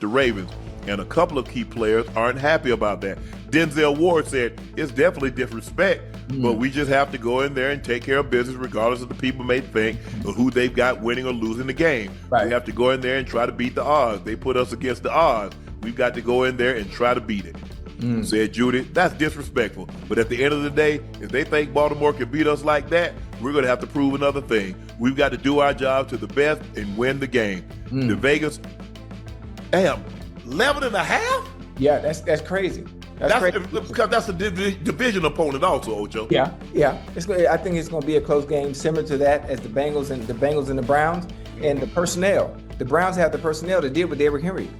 the Ravens. And a couple of key players aren't happy about that. Denzel Ward said, it's definitely disrespect, but we just have to go in there and take care of business regardless of the people may think of who they've got winning or losing the game. Right. We have to go in there and try to beat the odds. They put us against the odds. We've got to go in there and try to beat it. Said Judy, that's disrespectful. But at the end of the day, if they think Baltimore can beat us like that, we're going to have to prove another thing. We've got to do our job to the best and win the game. The Vegas, damn, 11 and a half? Yeah, that's crazy. That's crazy. Because that's a division opponent also, Ocho. Yeah. I think it's going to be a close game, similar to that as the Bengals and the Browns, and the personnel. The Browns have the personnel to deal with Derrick Henry.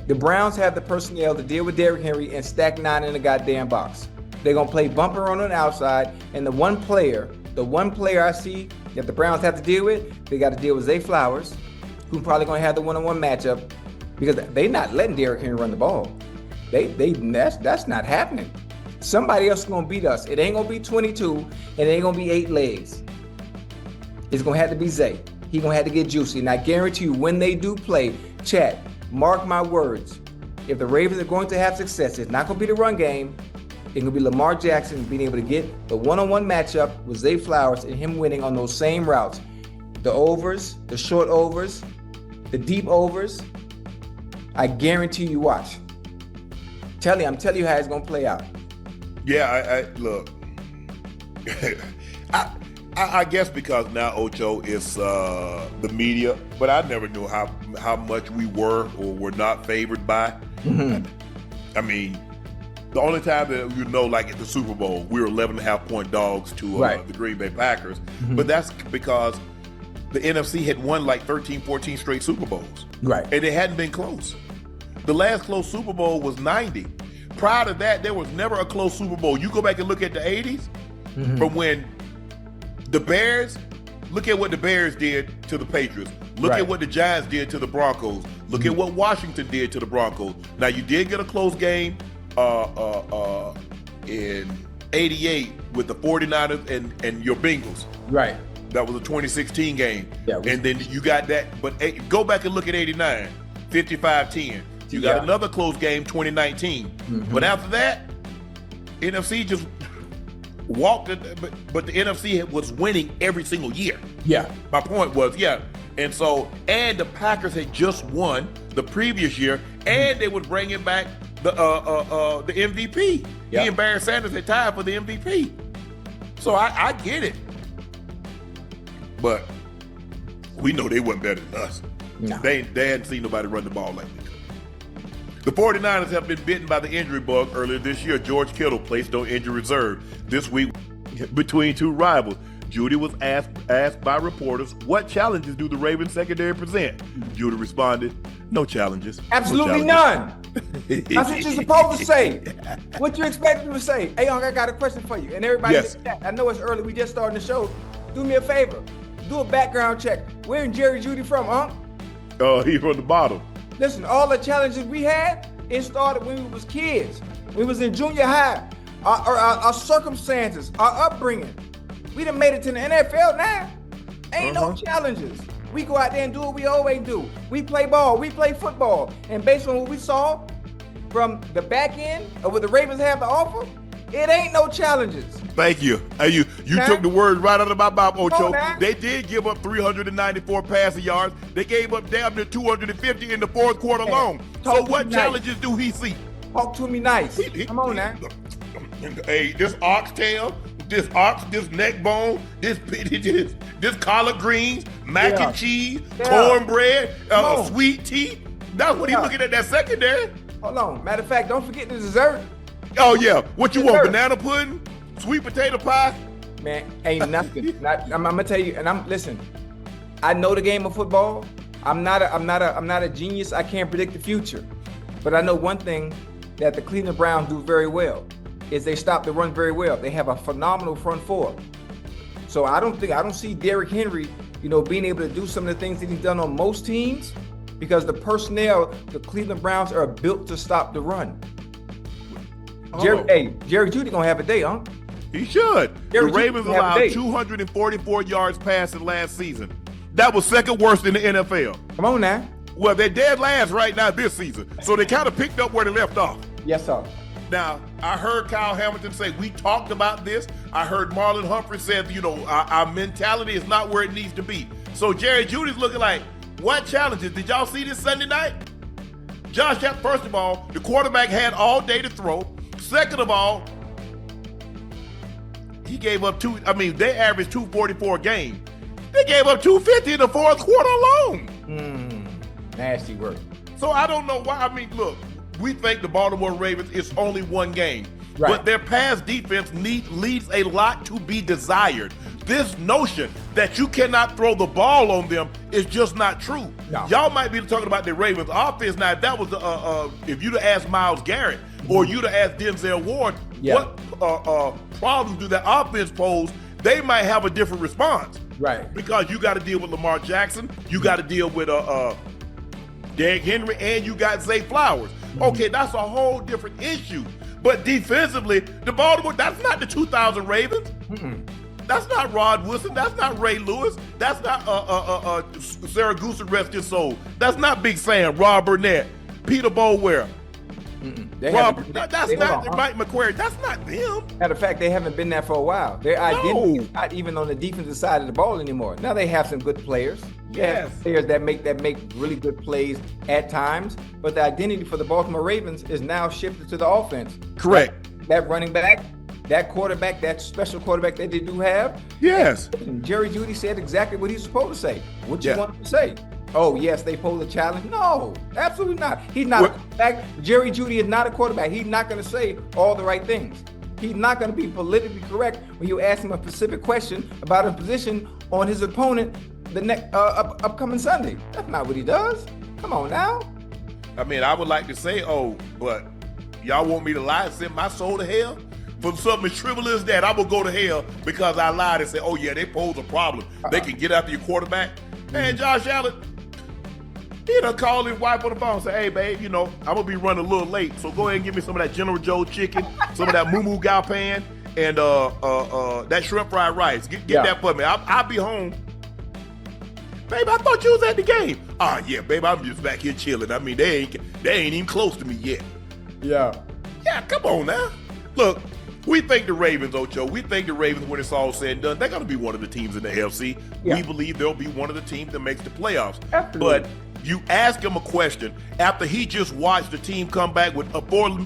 The Browns have the personnel to deal with Derrick Henry and stack 9 in the goddamn box. They're going to play bumper on the outside, and the one player I see that the Browns have to deal with, they got to deal with Zay Flowers, who's probably going to have the one-on-one matchup, because they're not letting Derrick Henry run the ball. That's not happening. Somebody else is going to beat us. It ain't going to be 22, and it ain't going to be 8 legs. It's going to have to be Zay. He's going to have to get juicy. And I guarantee you, when they do play, chat, mark my words, if the Ravens are going to have success, it's not going to be the run game. It's going to be Lamar Jackson being able to get the one-on-one matchup with Zay Flowers and him winning on those same routes. The overs, the short overs, the deep overs. I guarantee you, watch. I'm telling you how it's going to play out. Yeah, I look. I guess because now Ocho is the media, but I never knew how much we were or were not favored by. I mean, the only time that like at the Super Bowl, we were 11.5 point dogs to the Green Bay Packers, but that's because the NFC had won like 13, 14 straight Super Bowls, right? And it hadn't been close. The last close Super Bowl was 90. Prior to that, there was never a close Super Bowl. You go back and look at the 80s, from when the Bears, look at what the Bears did to the Patriots. Look at what the Giants did to the Broncos. Look at what Washington did to the Broncos. Now, you did get a close game in 88 with the 49ers and your Bengals. Right. That was a 2016 game. Yeah, and then you got that. But go back and look at 89, 55-10. You got another close game, 2019. But after that, NFC just walked it. But the NFC was winning every single year. Yeah. My point was, And the Packers had just won the previous year, and they was bringing back the MVP. He and Shedeur Sanders had tied for the MVP. So I get it. But we know they wasn't better than us. No. They hadn't seen nobody run the ball like this. The 49ers have been bitten by the injury bug earlier this year. George Kittle placed on injury reserve this week between two rivals. Judy was asked by reporters, what challenges do the Ravens secondary present? Judy responded, no challenges. Absolutely none. That's what you're supposed to say. What you expect them to say? Hey, I got a question for you. And everybody, I know it's early. We just started the show. Do me a favor. Do a background check. Where in Jerry Judy from, huh? He's from the bottom. Listen, all the challenges we had, it started when we was kids. We was in junior high. Our circumstances, our upbringing. We done made it to the NFL now. Ain't no challenges. We go out there and do what we always do. We play ball, we play football. And based on what we saw from the back end of what the Ravens have to offer, it ain't no challenges. Thank you. You took the words right out of my mouth, Ocho. They did give up 394 passing yards. They gave up damn near 250 in the fourth quarter alone. So what challenges do he see? Talk to me nice. Come on now. Hey, this oxtail, this neck bone, this collard greens, mac and cheese, cornbread, sweet tea. That's what he's looking at that secondary. Hold on. Matter of fact, don't forget the dessert. Oh, yeah. What you want, banana pudding? Sweet potato pie? Man, ain't nothing. I'm going to tell you, and listen, I know the game of football. I'm not a genius. I can't predict the future. But I know one thing that the Cleveland Browns do very well is they stop the run very well. They have a phenomenal front four. So I don't see Derrick Henry, being able to do some of the things that he's done on most teams because the personnel, the Cleveland Browns are built to stop the run. Jerry Judy gonna have a day, huh? He should. The Ravens allowed 244 yards passing last season. That was second worst in the NFL. Come on now. Well, they're dead last right now this season. So they kind of picked up where they left off. Yes, sir. Now, I heard Kyle Hamilton say, we talked about this. I heard Marlon Humphrey said, our mentality is not where it needs to be. So Jerry Jeudy's looking like, what challenges? Did y'all see this Sunday night? Josh, first of all, the quarterback had all day to throw. Second of all, he gave up they averaged 244 a game. They gave up 250 in the fourth quarter alone. Nasty work. So I don't know why. Look, we think the Baltimore Ravens is only one game. Right. But their pass defense leaves a lot to be desired. This notion that you cannot throw the ball on them is just not true. No. Y'all might be talking about the Ravens offense. Now, if that was if you'd have asked Myles Garrett or you'd have asked Denzel Ward, what problems do that offense pose, they might have a different response. Right. Because you got to deal with Lamar Jackson, you got to deal with Derrick Henry, and you got Zay Flowers. Okay, that's a whole different issue. But defensively, the Baltimore, that's not the 2000 Ravens. That's not Rod Wilson. That's not Ray Lewis. That's not Saragusa, rest his soul. That's not Big Sam, Rob Burnett, Peter Bowyer. That's not Mike McQuarrie. That's not them. Matter of fact, they haven't been there for a while. Their identity is not even on the defensive side of the ball anymore. Now they have some good players. Yes. Players that make really good plays at times, but the identity for the Baltimore Ravens is now shifted to the offense. Correct. That running back, that quarterback, that special quarterback that they do have. Yes. And Jerry Jeudy said exactly what he's supposed to say. What you want him to say? Oh, yes, they pose a challenge. No, absolutely not. He's not a quarterback. Jerry Jeudy is not a quarterback. He's not going to say all the right things. He's not going to be politically correct when you ask him a specific question about a position on his opponent the next upcoming Sunday. That's not what he does. Come on now. I would like to say, but y'all want me to lie and send my soul to hell? For something as trivial as that, I will go to hell because I lied and said, oh yeah, they pose a problem. They can get after your quarterback. Man, Josh Allen, he done called his wife on the phone and say, hey babe, I'm gonna be running a little late, so go ahead and give me some of that General Joe chicken, some of that Moo Moo Gao pan, and that shrimp fried rice. Get that for me. I'll be home. Babe, I thought you was at the game. Yeah, babe, I'm just back here chilling. They ain't even close to me yet. Yeah, come on now. Look, we think the Ravens, Ocho, when it's all said and done, they're going to be one of the teams in the AFC. Yeah. We believe they'll be one of the teams that makes the playoffs. Absolutely. But you ask him a question after he just watched the team come back with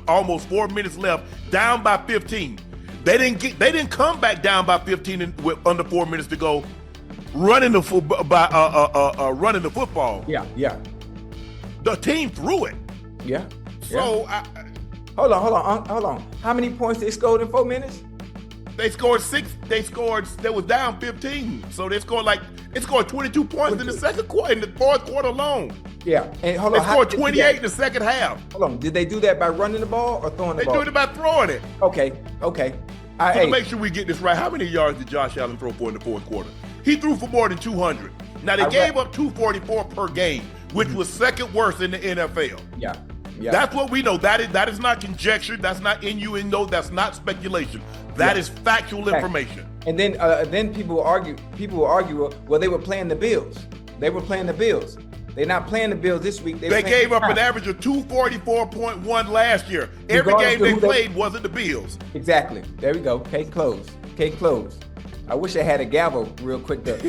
almost 4 minutes left, down by 15. They didn't come back down by 15 with under 4 minutes to go, running the football. Yeah. The team threw it. Yeah. So Hold on. How many points they scored in 4 minutes? They scored 6. They was down 15. So they scored 22 points in the second quarter, in the fourth quarter alone. Yeah. And hold on. They scored 28 in the second half. Hold on. Did they do that by running the ball or throwing the ball? They did it by throwing it. Okay. To make sure we get this right, how many yards did Josh Allen throw for in the fourth quarter? He threw for more than 200. Now they gave up 244 per game, which was second worst in the NFL. Yeah. That's what we know. That is not conjecture. That's not innuendo. That's not speculation. That is factual information. And then people will argue. Well, they were playing the Bills. They're not playing the Bills this week. They gave up an average of 244.1 last year. Every game they played wasn't the Bills. Exactly. There we go. Case closed. I wish I had a gavel real quick though.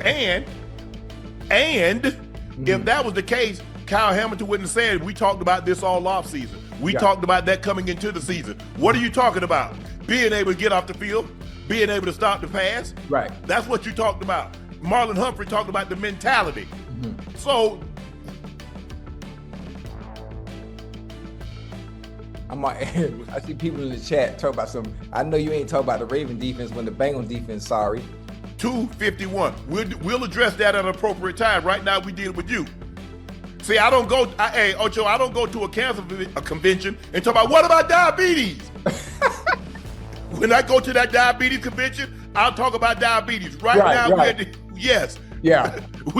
and if that was the case, Kyle Hamilton wouldn't have said, we talked about this all offseason. We talked about that coming into the season. What are you talking about? Being able to get off the field, being able to stop the pass. Right. That's what you talked about. Marlon Humphrey talked about the mentality. So I see people in the chat talk about some. I know you ain't talking about the Raven defense when the Bengals defense. Sorry. 251. We'll address that at an appropriate time. Right now, we deal with you. See, I don't go to a cancer convention and talk about what about diabetes. When I go to that diabetes convention, I'll talk about diabetes. Right now, we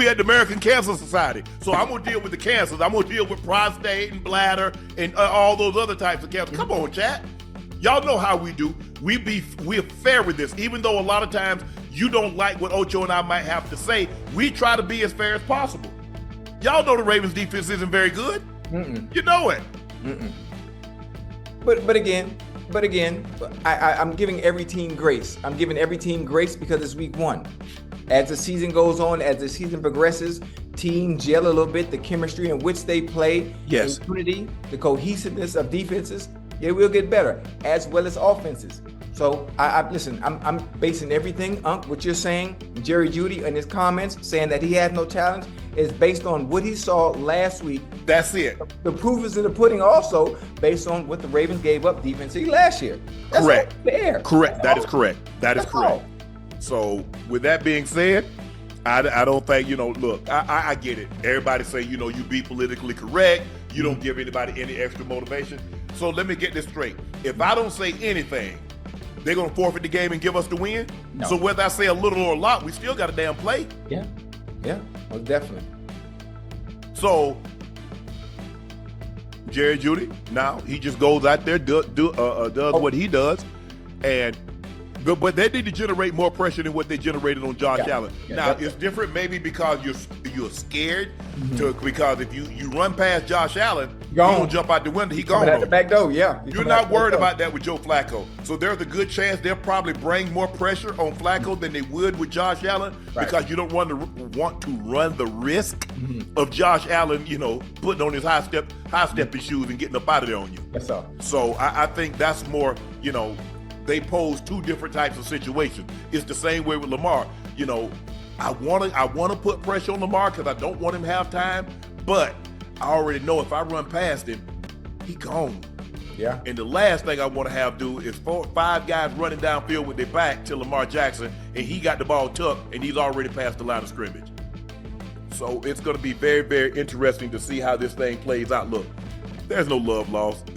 had the American Cancer Society. So I'm gonna deal with the cancers. I'm gonna deal with prostate and bladder and all those other types of cancer. Come on, chat. Y'all know how we do. We're fair with this, even though a lot of times you don't like what Ocho and I might have to say. We try to be as fair as possible. Y'all know the Ravens defense isn't very good. You know it. But again, I'm giving every team grace. I'm giving every team grace because it's week 1. As the season goes on, as the season progresses, teams gel a little bit. The chemistry in which they play, yes, the unity, the cohesiveness of defenses, it will get better, as well as offenses. So listen, I'm basing everything, what you're saying, Jerry Jeudy in his comments saying that he had no challenge is based on what he saw last week. That's it. The proof is in the pudding also based on what the Ravens gave up defensively last year. That's correct. Fair. Correct. That is correct. That is correct. So with that being said, I don't think, look, I get it. Everybody say, you be politically correct. You don't give anybody any extra motivation. So let me get this straight. If I don't say anything, they're going to forfeit the game and give us the win? No. So whether I say a little or a lot, we still got a damn play. Yeah, well, definitely. So Jerry Jeudy, now he just goes out there, does what he does, but they need to generate more pressure than what they generated on Josh Allen. Now it's different, maybe because you're scared because if you run past Josh Allen, he gonna jump out the window. He gone at the back door. Yeah, you're not worried about that with Joe Flacco. So there's a good chance they'll probably bring more pressure on Flacco than they would with Josh Allen because you don't want to run the risk of Josh Allen, putting on his high stepping shoes and getting up out of there on you. Yes, sir. So I think that's more, they pose two different types of situations. It's the same way with Lamar. I want to put pressure on Lamar because I don't want him to have time, but I already know if I run past him, he gone. Yeah. And the last thing I want to have do is 5 guys running downfield with their back to Lamar Jackson, and he got the ball tucked, and he's already past the line of scrimmage. So it's going to be very, very interesting to see how this thing plays out. Look, there's no love lost.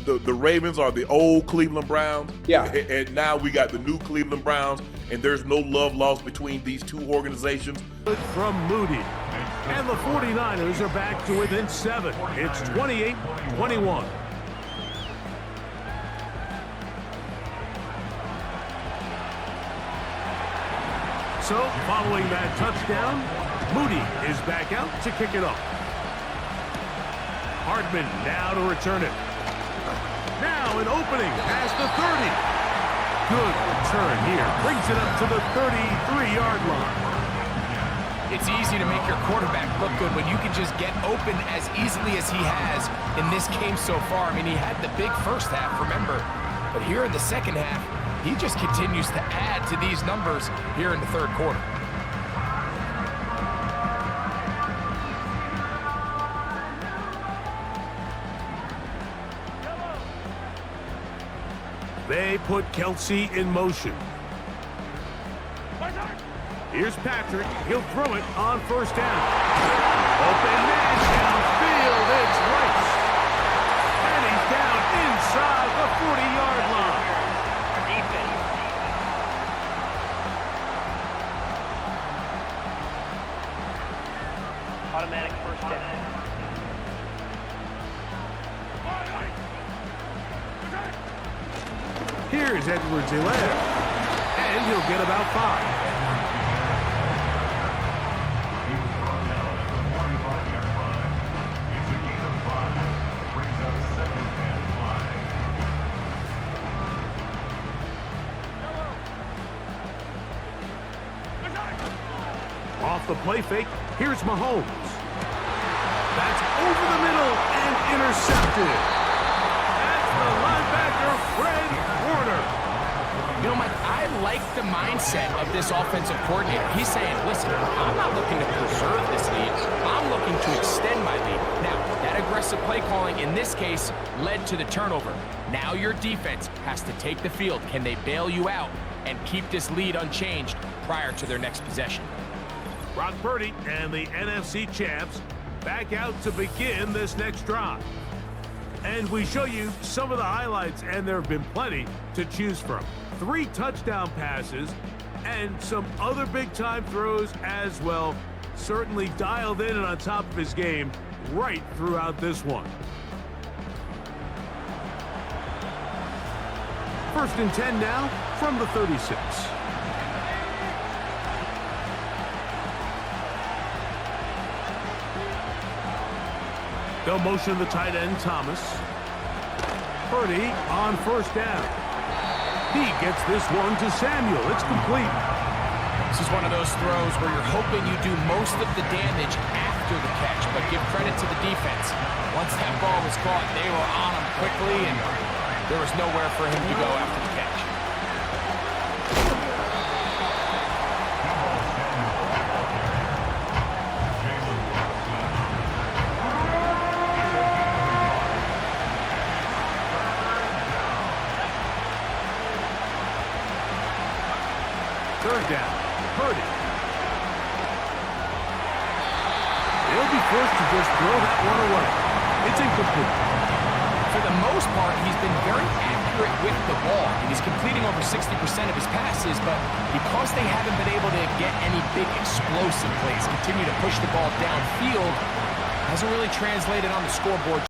The Ravens are the old Cleveland Browns. Yeah. And now we got the new Cleveland Browns, and there's no love lost between these two organizations. From Moody. And the 49ers are back to within 7. It's 28-21. So, following that touchdown, Moody is back out to kick it off. Hardman now to return it. Now an opening past the 30. Good return here. Brings it up to the 33-yard line. It's easy to make your quarterback look good when you can just get open as easily as he has in this game so far. I mean, he had the big first half, remember. But here in the second half, he just continues to add to these numbers here in the third quarter. They put Kelsey in motion. Here's Patrick. He'll throw it on first down. Open man downfield. It's Rice. And he's down inside the 40-yard line. Automatic first down. Here's Edwards-Helaire. And he'll get about 5. Off the play fake, here's Mahomes. That's over the middle and intercepted. That's the linebacker, Fred Warner. Mike, I like the mindset of this offensive coordinator. He's saying, listen, I'm not looking to preserve this lead. I'm looking to extend my lead. Now, that aggressive play calling in this case led to the turnover. Now your defense has to take the field. Can they bail you out and keep this lead unchanged prior to their next possession? Brock Purdy and the NFC champs back out to begin this next drive. And we show you some of the highlights, and there have been plenty to choose from. 3 touchdown passes and some other big-time throws as well. Certainly dialed in and on top of his game right throughout this one. 1st and 10 now from the 36. They'll motion the tight end, Thomas. Purdy on first down. He gets this one to Samuel. It's complete. This is one of those throws where you're hoping you do most of the damage after the catch, but give credit to the defense. Once that ball was caught, they were on him quickly, and there was nowhere for him to go after the catch. Third down, Purdy. They'll be forced to just throw that one away. It's incomplete. For the most part, he's been very accurate with the ball, and he's completing over 60% of his passes, but because they haven't been able to get any big explosive plays, continue to push the ball downfield, hasn't really translated on the scoreboard